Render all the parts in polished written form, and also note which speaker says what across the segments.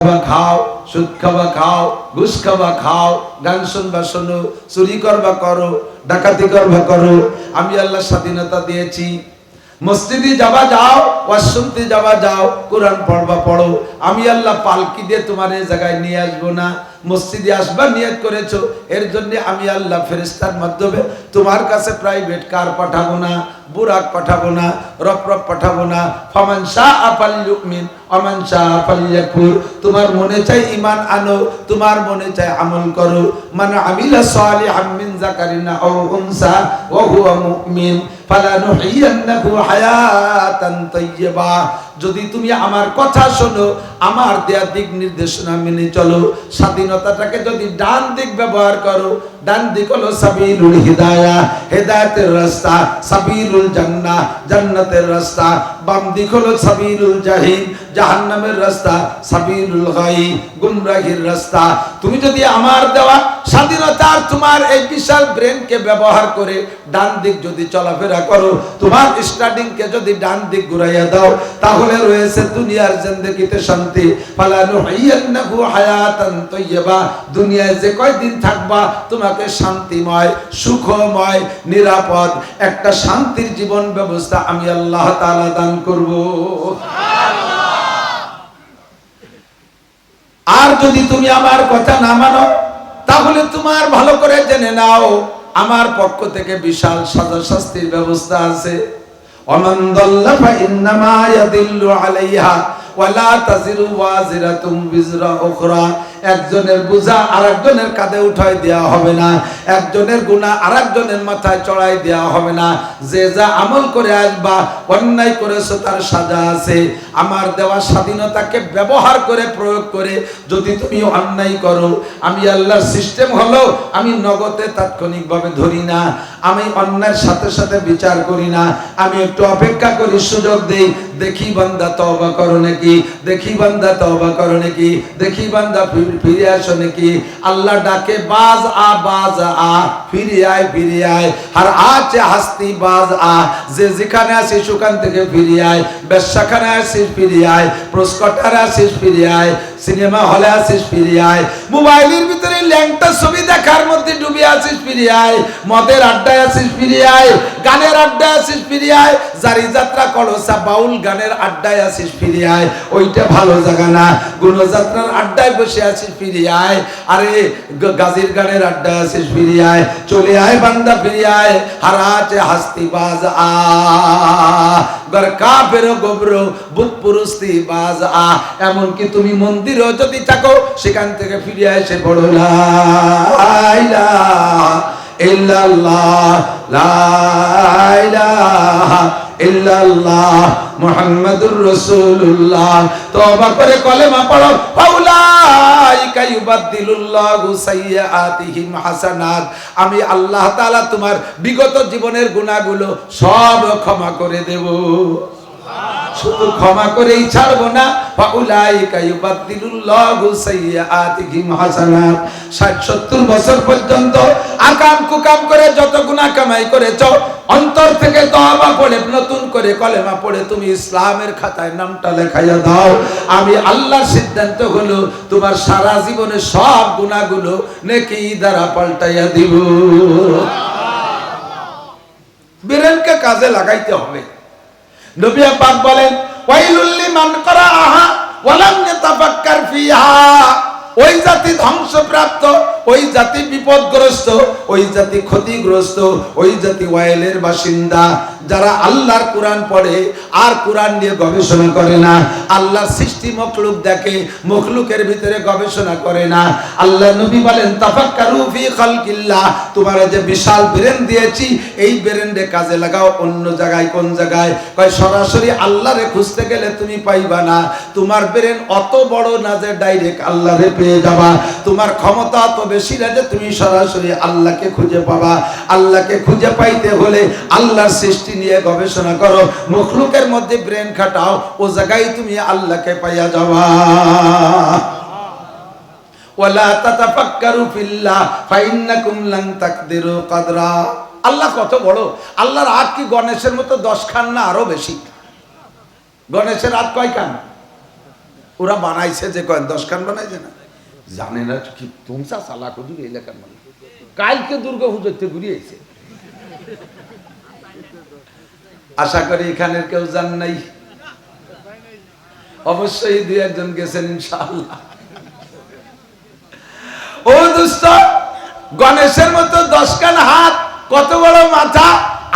Speaker 1: খাও, সুদ খাবা খাও, ঘুষ খাবা খাও, গান শুনবা শোনো, চুরি করবা করো, ডাকাতি করবা করো। আমি আল্লাহ স্বাধীনতা দিয়েছি। মসজিদে যাবা যাও, ওয়াজ শুনতে যাবা যাও, কোরআন পড়বা পড়ো। আমি আল্লাহ পালকি দিয়ে তোমার এই জায়গায় নিয়ে আসবো না। মসজিদে আসবা নিয়ত করেছো, এর জন্য আমি আল্লাহ ফেরেশতার মাধ্যমে তোমার কাছে প্রাইভেট কার পাঠাবো না, বুরাক পাঠাবো না, রফরফ পাঠাবো না। ফামান শাআ ফালইউমিন ওয়া মান শাআ ফালইয়াকফুর। তোমার মনে চাই ঈমান আনো, তোমার মনে চাই আমল করো। মান আমিলা সালিহাম মিন যাকারিন আও উনসা ওয়া হুয়া মুমিন ফালানুহিয়ান্নাহু হায়াতান তাইয়্যিবা। যদি তুমি আমার কথা শোনো, আমার দেয়া দিক নির্দেশনা মেনে চলো, স্বাধীনতাটাকে যদি ডান দিক ব্যবহার করো, ডান দিক হলো সাবিলুল হিদায়াহ, হেদায়েতের রাস্তা, সাবিলুল জান্নাহ, জান্নাতের রাস্তা। বাম দিক হলো সাবিলুল জাহিম, জাহান্নামের রাস্তা, সাবিলুল গায়ি, গুমরাহির রাস্তা। তুমি যদি আমার দেওয়া স্বাধীনতার তোমার এই বিশাল ব্রেনকে ব্যবহার করে ডান দিক যদি চলাফেরা করো, তোমার স্টার্টিংকে যদি ডান দিক ঘুরাইয়া দাও, তাহলে রয়েছে দুনিয়ার জিন্দেগিতে শান্তি। ফালানুহিয়ান্নাহু হায়াতান তাইয়্যিবা। দুনিয়ায় যে কয়দিন থাকবা, তোমাকে শান্তিময়, সুখময়, নিরাপদ একটা শান্তির জীবন ব্যবস্থা আমি আল্লাহ তাআলা দান করব। আর যদি তুমি আমার কথা না মানো, তাহলে তোমার ভালো করে জেনে নাও, আমার পক্ষ থেকে বিশাল সাজা শাস্তির ব্যবস্থা আছে। ওমান দাল্লা ফাইন্নামা ইয়াদিল্লু আলাইহা ওয়ালা তাজিরু ওয়াজিরাতুম বিজরা উখরা। একজনের বোঝা আরেকজনের কাঁধে উঠাই দেওয়া হবে না, একজনের গুনাহ আরেকজনের মাথায় চড়াই দেওয়া হবে না। যে যা আমল করে আসবা, অন্যায় করেছো তার সাজা আছে। আমার দেওয়া স্বাধীনতাকে ব্যবহার করে, প্রয়োগ করে যদি তুমি অন্যায় করো, আমি আল্লাহর সিস্টেম হলো আমি নগদে তাৎক্ষণিকভাবে ধরি না, আমি অন্যায়ের সাথে সাথে বিচার করি না, আমি একটু অপেক্ষা করি, সুযোগ দেই, দেখি বান্দা তওবা করো নাকি, দেখি বান্দা তওবা করো নাকি, দেখি বান্দা ফিরে আসো নাকি। আল্লাহ ডাকে বাজ আ, বাজ আ, ফিরে আয়, ফিরে আয়। আর আছে হাস্তি বাজ আ, যে যেখানে আছিস সেখান থেকে ফিরে আয়, ব্যবসাখানে আছিস ফিরে আয়, প্রস্কটারে আছিস ফিরে আয়, সিনেমা হলে আছিস ফিরে আয়, মোবাইলের ভিতরে ল্যাংটা ছবি দেখার মধ্যে ডুবে আছিস ফিরে আয়, মদের আড্ডায় আছিস ফিরে আয়, গানের আড্ডায় আছিস ফিরে আয়, জারি যাত্রা কলসা বাউল গানের আড্ডায় আছিস ফিরে আয়, ওইটা ভালো জায়গা না। গুণযাত্রার আড্ডায় বসে আছিস ফিরে আয়, আরে গাজির গানের আড্ডায় আছিস ফিরে আয়, চলে আয় বান্দা ফিরে আয়। হারাতে হাস্তি বাজ আ, গর কাফের গোবর বুত পুরুস্তি বাজ আ। এমনকি তুমি মন্দিরও যদি থাকো, সেখান থেকে ফিরে এসে পড়ো লা ইলাহা ইল্লাল্লাহ, লা ইলাহা ইল্লাল্লাহ মুহাম্মাদুর রাসূলুল্লাহ। তওবা করে কলেমা পড়ো, ফাউলাইকা ইউবাদদিলুল্লাহু সাইয়্যাতিহিম হাসানাত। আমি আল্লাহ তাআলা তোমার বিগত জীবনের গুনাহগুলো সব ক্ষমা করে দেব। শুধু ক্ষমা করেই ছাড়বো না, ফাউলাইকা ইউবাদদিলুল্লাহু সাইয়্যাতিহিম হাসানাত। 60-70 বছর পর্যন্ত আকাম কুকাম করে যত গুনাহ কামাই করেছো, অন্তর থেকে তওবা পড়ে নতুন করে কলেমা পড়ে তুমি ইসলামের খাতায় নামটা লেখাইয়া দাও। আমি আল্লাহর সিদ্ধান্ত হলো তোমার সারা জীবনের সব গুনাহগুলো নেকি দ্বারা পাল্টাইয়া দিব। ব্রেনকে কাজে লাগাইতে হবে। নবী পাক বলেন, ওয়াইলুল লিমান ক্বারাআহা ওয়া লাম ইয়াতাফাক্কার ফিহা। ওই জাতি ধ্বংসপ্রাপ্ত, ওই জাতি বিপদগ্রস্ত, ওই জাতি ক্ষতিগ্রস্ত, ওই জাতি ওয়াইলের বাসিন্দা যারা আল্লাহর কোরআন পড়ে আর কোরআন নিয়ে গবেষণা করে না, আল্লাহর সৃষ্টি মখলুক দেখে, মখলুকের ভিতরে গবেষণা করে না। আল্লাহ নবী বলেন, তাফাক্কারু ফি খালকিল্লাহ। তোমার যে বিশাল ব্রেন দিয়েছি, এই ব্রেনকে কাজে লাগাও। অন্য জায়গায়, কোন জায়গায়? কয় সরাসরি আল্লাহরে খুঁজতে গেলে তুমি পাইবা না। তোমার ব্রেন অত বড় না যে ডাইরেক্ট আল্লাহরে পেয়ে যাবা। তোমার ক্ষমতা অত বেশি না যে তুমি সরাসরি আল্লাহকে খুঁজে পাবা। আল্লাহকে খুঁজে পাইতে হলে আল্লাহর সৃষ্টি নিয়ে গবেষণা করো, মখলুকের মধ্যে ব্রেন খাটাও, ও জায়গায় তুমি আল্লাহকে পাইয়া যাবা। ওয়ালা তাতাফাক্কারু ফিল্লাহ ফাইন্নাকুম লান তাকদিরু কদরা। আল্লাহ কত বড়! আল্লাহর হাত কি গণেশের মতো 10 খান না আরো বেশি? গণেশের হাত কয় খান? ওরা বানাইছে যে কয়েন 10 খান বানাইছে না, জানে না কি তুমসা সালা কুদুর এলাকার মানে কালকে দুর্গা পুজোতে ঘুরিয়েছে। আশা করি এখানের কেউ জান নাই, অবশ্যই 2-1 গেছেন ইনশাআল্লাহ। ও দোস্ত, গণেশের মতো 10 খান হাত, কত বড় মাথা,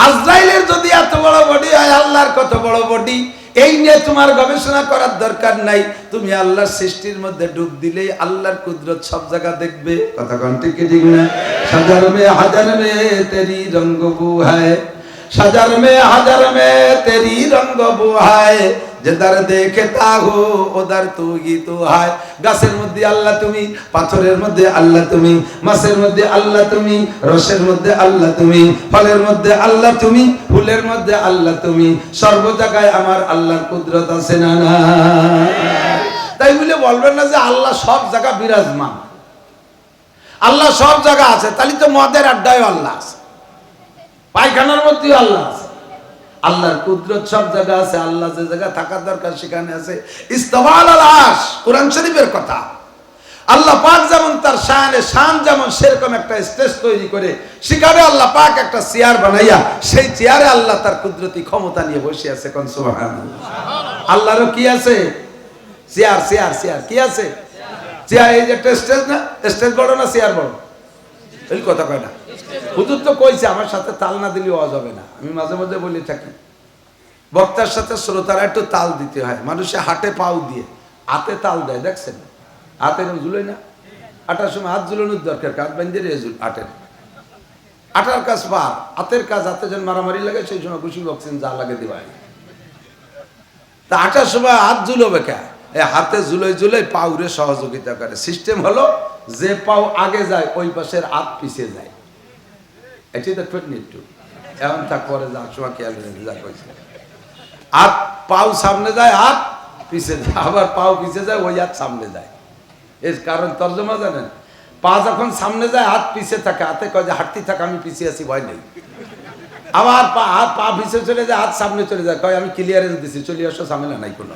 Speaker 1: আজরাইলের যদি এত বড় বডি হয়, আল্লাহর কত বড় বডি, এই নিয়ে তোমার গবেষণা করার দরকার নাই। তুমি আল্লাহর সৃষ্টির মধ্যে ডুব দিলেই আল্লাহর কুদরত সব জায়গা দেখবে। কথা কোন ঠিক ঠিক না? হাজার মে হাজার মে তেরি রঙ্গ বু হায়, হাজার মে হাজার মে তেরি রঙ্গ বু হায়, যেদার দেখতা হো ওদার তু হি তু হায়। গাছের মধ্যে আল্লাহ তুমি, পাথরের মধ্যে আল্লাহ তুমি, মাছের মধ্যে আল্লাহ তুমি, রসের মধ্যে আল্লাহ তুমি, ফলের মধ্যে আল্লাহ তুমি, ফুলের মধ্যে আল্লাহ তুমি, সর্ব জায়গায় আমার আল্লাহর কুদরত আছে না না? তাই বলে বলবেন না যে আল্লাহ সব জায়গা বিরাজমান, আল্লাহ সব জায়গা আছে, তাহলে তো মদের আড্ডায় আল্লাহ আছে, পায়খানার মধ্যেও আল্লাহ আছে। আল্লাহর কুদরত সব জায়গা আছে, আল্লাহ যে জায়গা থাকার দরকার সেখানে আছে। ইস্তাওয়া আলাল আরশ, কোরআন শরীফের কথা। আল্লাহ পাক যেমন তার শানে শান যেমন, সেরকম একটা স্টেজ তৈরি করে সেখানে আল্লাহ পাক একটা চেয়ার বানাইয়া সেই চেয়ারে আল্লাহ তার কুদরতি ক্ষমতা নিয়ে বসে আছে। কোন সুবহানাল্লাহ। আল্লাহরও কি আছে? চেয়ার চেয়ার চেয়ার কি আছে? চেয়ার। এই যে একটা স্টেজ না, স্টেজ বড় না চেয়ার বড়? এই কথা কয় না। হুজুর তো কইছে আমার সাথে তাল না দিলে আওয়াজ হবে না। আমি মাঝে মাঝে বলে থাকি, বক্তার সাথে শ্রোতারা একটু তাল দিতে হয়। মানুষে হাটে পাও দিয়ে হাতে তাল দেয়, দেখছেন? হাতে ঝুলে না, আটার সময় হাত ঝুলানোর দরকার, কাজ বান্ধে আটের আটার কাজ পার, হাতের কাজ হাতে যেন মারামারি লাগে, সেই সময় খুশি বকছেন যা লাগে দিবাই। তা আটার সময় হাত ঝুলবে কে? হাতে ঝুলে ঝুলে পাউরে সহযোগিতা করে। সিস্টেম হলো যে পাও আগে যায় ওই পাশের হাত পিছিয়ে যায়। এটাই তো টেকনিক। এমন থাক পরে যা সময় খেয়াল যা কইছে, হাত পাও সামনে যায়, হাত পিছিয়ে যায়, আবার পাও পিছিয়ে যায়, ওই হাত সামনে যায়। এর কারণ তর্জমা জানেন? পা যখন সামনে যায় হাত পিছিয়ে থাকে, হাতে কয় যে হাঁটতে থাকে আমি পিছিয়ে আছি, ভয় নেই। আবার হাত পা পিছিয়ে চলে যায়, হাত সামনে চলে যায়, কয় আমি ক্লিয়ারেন্স দিছি, চলে আসো, ঝামেলা নাই কোনো।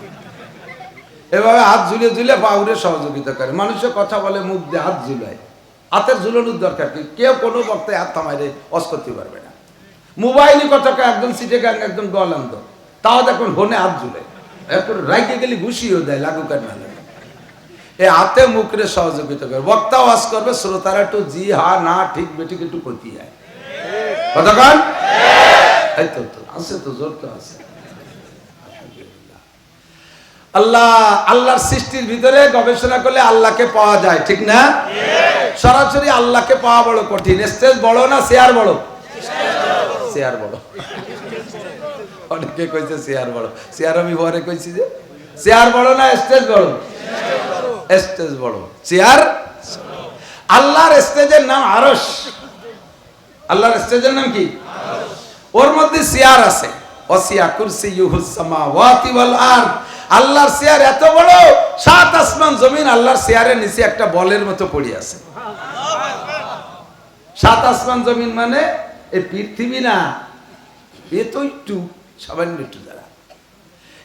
Speaker 1: এভাবে হাত ঝুলিয়ে ঝুলিয়ে পাউরে সহযোগিতা করে। মানুষের কথা বলে মুখ দিয়ে হাত ঝুলায়, হাতের ঝুলানোর দরকার কি? কেউ কোনো বক্তায় হাত থামাইলে অস করতে পারবে না। মোবাইলই কথা কয়, একজন সিটে গান একজন গলান্ত, তাও দেখুন হনে হাত ঝুলে, এরপর রাইকে গেলে ঘুষিও দেয়, লাগুক আর না লাগে। এই হাতে মুখরে সহযোগিতা করে। বক্তা ওয়াজ করবে, শ্রোতারা একটু জি হা না ঠিক বেঠিক একটু করতে হয়। কথা কন এই তো আছে, তো জোর তো আছে। আল্লাহ, আল্লাহর সৃষ্টির ভিতরে গবেষণা করলে আল্লাহকে পাওয়া যায়, ঠিক না? সরাসরি আল্লাহকে পাওয়া বড় কঠিন। স্টেজ বড় না চেয়ার বড়? চেয়ার বড়। অনেকে কইছে চেয়ার বড়, চেয়ার আমি পরে কইছি যে চেয়ার বড় না স্টেজ বড়? স্টেজ বড়, চেয়ার। আল্লাহর স্টেজের নাম আরশ। আল্লাহর স্টেজের নাম কি? ওর মধ্যে চেয়ার আছে। ওয়াসিয়া কুরসিয়ুহুস সামাওয়াতি ওয়াল আরদ। আল্লাহর চেয়ার এত বড়, 7 আসমান জমিন আল্লাহর চেয়ারের নিচে একটা বলের মতো পড়ে আছে। 7 আসমান জমিন মানে এই পৃথিবী না, এ তো একটু সামান্য একটু দ্বারা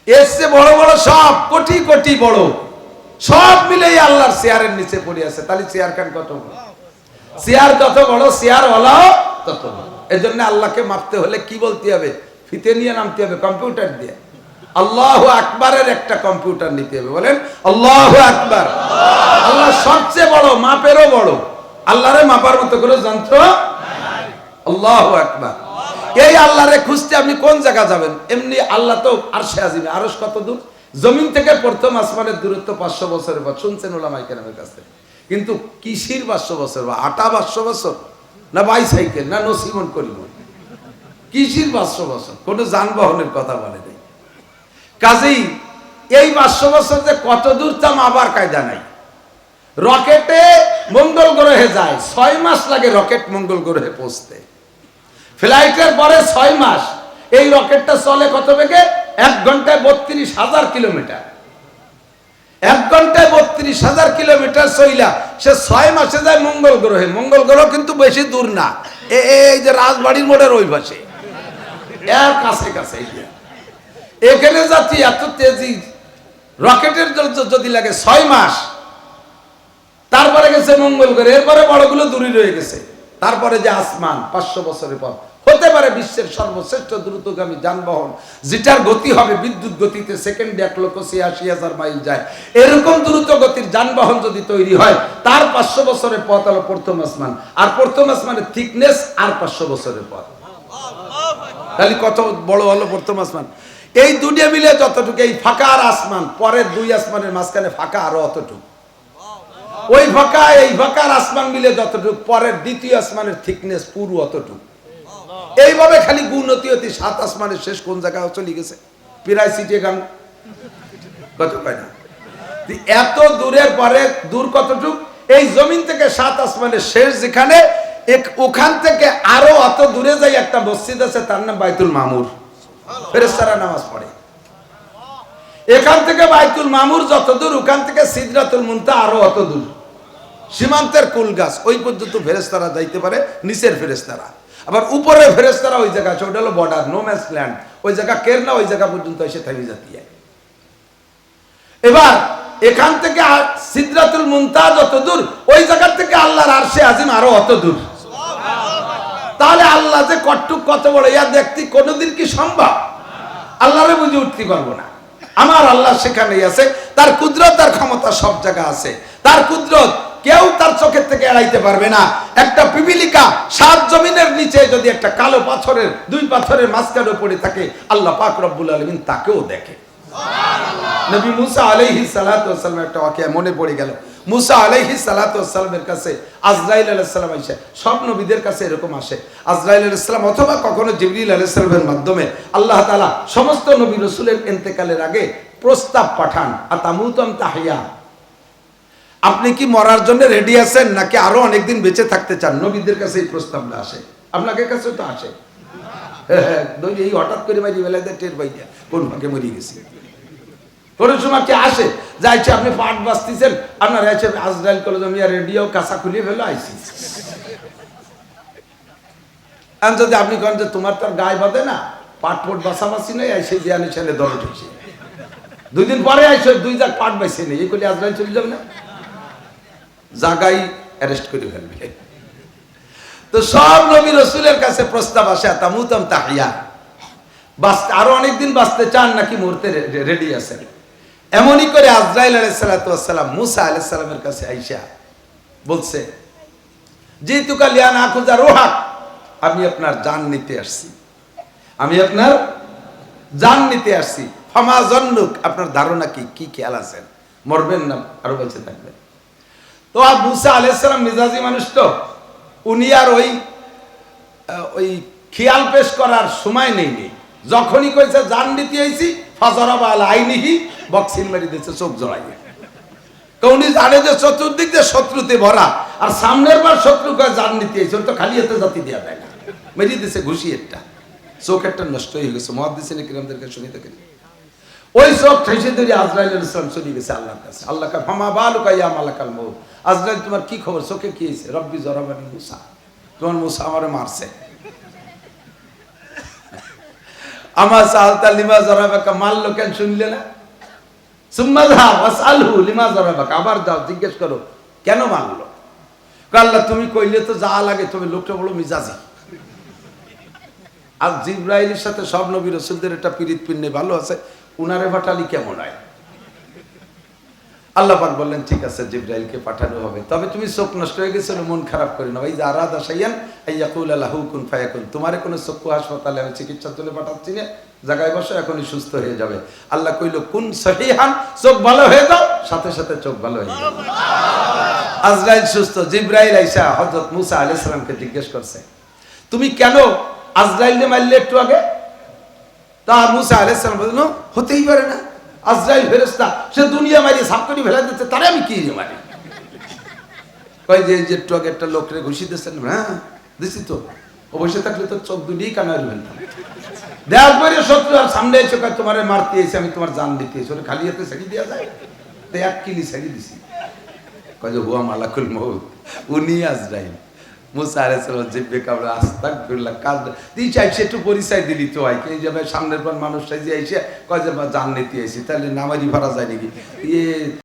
Speaker 1: এসে বড় বড় সব কোটি কোটি বড়, সব মিলেই আল্লাহর চেয়ারের নিচে পড়ে আছে। তাহলে চেয়ার কান কত বড়? চেয়ার যত বড়, চেয়ার ওলাও তত বড়। এজন্য আল্লাহকে মাপতে হলে কি বলতে হবে? ফিতে নিয়ে নামতে হবে, কম্পিউটার দিয়ে। আল্লাহু আকবারের একটা কম্পিউটার নিতে হবে, বলেন আল্লাহু আকবার। আল্লাহ সবচেয়ে বড়, মাপেরও বড়। আল্লাহরে মাপার মতো কোনো যন্ত্র নাই। আল্লাহু আকবার। এই আল্লাহরে খুঁজতে আপনি কোন জায়গা যাবেন? এমনি আল্লাহ তো আরশে আজিমে। আরশ কত দূর? জমিন থেকে প্রথম আসমানের দূরত্ব 500 বছরের পর, শুনছেন ওলামায়ে কেরামের কাছে। কিন্তু কিসির 500 বছর? বা আটা 500 বছর, না বাইসাইকেল, না নসিমন করিমন? কিসির 500 বছর? কোন যানবাহনের কথা বলে নেই। কাজেই এই 500 বছর যে কত দূর তা মাপার কায়দা নাই। রকেটে মঙ্গল গ্রহে যায়, 6 মাস লাগে রকেট মঙ্গল গ্রহে পৌঁছতে। ফ্লাইটের পরে 6 মাস। এই রকেটটা চলে কত বেগে? 1 ঘন্টায় 32,000 কিলোমিটার। 1 ঘন্টায় 32,000 কিলোমিটার চইলা সে 6 মাসে যায় মঙ্গল গ্রহে। মঙ্গল গ্রহ কিন্তু বেশি দূর না, এই যে রাজবাড়ির মোড়ের ওই পাশে, এর কাছে কাছে। এখানে যাচ্ছি এত তেজি রকেটের যদি লাগে 6 মাস, তারপরে গেছে মঙ্গল গ্রহে, এরপরে বড়গুলো দূরে রয়ে গেছে, তারপরে যে আসমান 500 বছরের পর হতে পারে বিশ্বের সর্বশ্রেষ্ঠ দ্রুতগামী যানবাহন, যেটার গতি হবে বিদ্যুৎ গতিতে সেকেন্ডে 1,86,000 মাইল যায়, এরকম দ্রুত গতির যানবাহন যদি তৈরি হয়, তার 500 বছরের পথ হলো প্রথম আসমান, আর প্রথম আসমানের থিকনেস আর 500 বছরের পথ। তাহলে কত বড় হলো প্রথম আসমান? এই দুনিয়া মিলে যতটুকু, এই ফাঁকা আর আসমান, পরের 2 আসমানের মাঝখানে ফাঁকা আরো অতটুকু, ওই ফাঁকা এই ফাঁকার আসমান মিলে যতটুকু, পরের দ্বিতীয় আসমানের থিকনেস পুরো অতটুকু। এইভাবে খালি গুণতি অতি 7 আসমানের শেষ কোন জায়গায় চলে গেছে, প্রায় সিটে গান কত পায় না। এত দূরের পরে দূর কতটুকু, এই জমিন থেকে 7 আসমানের শেষ যেখানে, ওখান থেকে আরো অত দূরে যাই একটা মসজিদ আছে, তার নাম বাইতুল মামুর, ফেরেশতারা নামাজ পড়ে। এখান থেকে বাইতুল মামুর যত দূর, ওখান থেকে সিদরাতুল মুনতাহা আরো অত দূর, সীমান্তের কুল গাছ, ওই পর্যন্ত ফেরেশতারা যাইতে পারে, নিচের ফেরেশতারা। আবার উপরে ফেরেশতারা ওই জায়গা আছে, ওটা হলো বর্ডার, নো ম্যান্স ল্যান্ড, ওই জায়গা কের না, ওই জায়গা পর্যন্ত এসে থামি যাতি। এবার এখান থেকে সিদরাতুল মুনতাহা যত দূর, ওই জায়গা থেকে আল্লাহর আরশে আজিম আরো অত দূর। তাহলে আল্লাহ যে কত বড়, ইয়া দেখতে কোনোদিন কি সম্ভব? আল্লাহরে বুঝে উঠতে পারবো না। আমার আল্লাহ সেখানেই আছে, তার কুদরত, তার ক্ষমতা সব জায়গা আছে, তার কুদরত কেউ তার চোখের থেকে এড়াইতে পারবে না। একটা পিপিলিকা 7 জমিনের নিচে যদি একটা কালো পাথরের, 2 পাথরের মাঝখানে পড়ে থাকে, আল্লাহ পাক রব্বুল আলামিন তাকেও দেখে। নবী মুসা আলাইহিস সালাতু ওয়াস সালাম, একটা ওয়াকিয়া মনে পড়ে গেল। মুসা আলাইহিস সালাতু ওয়াস সালামের কাছে আজরাইল আলাইহিস সালাম আসে, সব নবীদের কাছে এরকম আসে। আজরাইল আলাইহিস সালাম অথবা কখনো জিবরিল আলাইহিস সালামের মাধ্যমে আল্লাহ তাআলা সমস্ত নবী রাসূলের ইন্তেকালের আগে প্রস্তাব পাঠান, আতামুতাম তাহিয়া, আপনি কি মরার জন্য রেডি আছেন নাকি আরো অনেকদিন বেঁচে থাকতে চান? নবীদের কাছে এই প্রস্তাবটা আসে, আপনাদের কাছে তো আসে। এই হঠাৎ করে মারি বেলাতে টের পাই না কোন ফাঁকে মরে গেছি। কোন সময় কি আসে যাইছে, আপনি পাট বাঁচতেছেন, আপনার আছে আজরাইল কলেজ, আমি রেডিও কাঁচা খুলিয়ে ফেলে আইছি। যদি আপনি করেন যে তোমার তো গায়ে বাঁধে না, পাট পোট বাঁচাবাসি নেই, আইসে জিয়ানি ছেলে দল উঠেছে, 2 দিন পরে আইসে 2 জাগ পাট বাইছে নেই, এই করলে আজরাইল চলে যাবে না, জাগাই অ্যারেস্ট করে ফেলবে। তো সব নবী রাসূলের কাছে প্রস্তাব আসে, তামুতাম তাহিয়া, বাঁচতে আরো অনেকদিন বাঁচতে চান নাকি মরতে রেডি আছেন? এমনই করে আজরাইল আলাইহিস সালাতু ওয়াস সালাম মুসা আলাইহিস সালামের কাছে আইসা বলছে, জিতুকা লিয়ানা আখুযা রূহাক, আমি আপনার জান নিতে আসছি, আমি আপনার জান নিতে আসছি। ফামা জন্নুক, আপনার ধারণা কি, কি খেয়াল আছেন, মরবেন না আরো বেঁচে থাকবেন? তো আর মুসা আলাইহিস সালাম মিজাজি মানুষ, তো উনি আর ওই খেয়াল পেশ করার সময় নেই। যখনই কইছে জান নিতে আইছি, ফাজারাবা আলা আইনিহি, বক্সিন মারি দিয়েছে চোখ জড়াইয়ে। তো উনি জানে যে চতুর্দিক দিয়ে শত্রুতে ভরা, আর সামনের বার শত্রু কয় জান নিতে আইছে, ওর তো খালি হাতে জাতি দেওয়া যায় না, মেরে দিয়েছে ঘুষি, একটা চোখ একটা নষ্ট হয়ে গেছে। মুহাদ্দিসিন কিরামদেরকে শুনে থাকেন, ওই চোখ ঠেসে ধরে আজরাইল আলাইহিস সালাম চলে গেছে আল্লাহর কাছে। আল্লাহ কা ফামা বালুকা ইয়া মালাকাল মউত, আজরাইল তোমার কি খবর, চোখে কি হয়েছে? রব্বি জরাবানি মুসা, তোমার মুসা আমারে মারছে। আমার সালতা লিমা জরাবাকা, মারলো কেন শুনলে না? সুম্মা যাও ওয়াসআলহু লিমা জরাবাকা, আবার যাও জিজ্ঞেস করো কেন মারলো। আল্লাহ তুমি কইলে তো যা লাগে, তুমি লোকটা বলো মিজাজি। আর জিবরাইলের সাথে সব নবী রাসূলদের একটা পিরিত পিন্নে ভালো আছে, উনারে পাঠালি কেমন হয়? আল্লাহ পাক বললেন ঠিক আছে, জিবরাইলকে পাঠানো হবে, তবে তুমি চোখ নষ্ট হয়ে গেছে, মন খারাপ করে না, এই যে আরাদা শাইয়ান আইয়াকুল লাহু কুন ফায়াকুন, তোমারে কোনো চক্ষু হাসপাতালে আমি চিকিৎসা চলে পাঠাচ্ছি না, জায়গায় বসো, এখনই সুস্থ হয়ে যাবে। আল্লাহ কইল কুন সহিহান, চোখ ভালো হয়ে যাও, সাথে সাথে চোখ ভালো হয়ে যাবে। আজরাইল সুস্থ। জিবরাইল আইসা হযরত মুসা আলাইহিস সালামকে জিজ্ঞেস করছে, তুমি কেন আজরাইলকে মারলে একটু আগে? তা মুসা আলাইহিস সালাম বললেন, হতেই পারে না, আজরাইল ফেরেশতা, সে দুনিয়া মারিয়ে সাফ করে ফেলা দিচ্ছে, তারে আমি কি মারি? কয় যে একটু আগে একটা লোকরে ঘুষি দিচ্ছেন, হ্যাঁ দিছি তো, অবশ্যই থাকলে তো চোখ দুটিই কানা হইবেন। দেওয়ার পরে শত্রু আর সামনে এসে কয় তোমারে মারতে এসে আমি তোমার জান দিতে এসে, ওরে খালি হাতে ছেড়ে দেওয়া যায়? তো 1 কিলি ছেড়ে দিছি। কয় যে হুয়া মালাকুল মউত, উনি আজরাইল। মুসা আলাইহিস সালাম জিব্বে কামড়ে আস্তাগফিরুল্লাহ কাজ তুই চাইছে একটু পরিচয় দিলি তো হয় এই যাবে সামনের পর মানুষটা যে আইসে কয় যে জান্নাতি আইছি তাহলে নামাজি ফারা যায় নাকি ইয়ে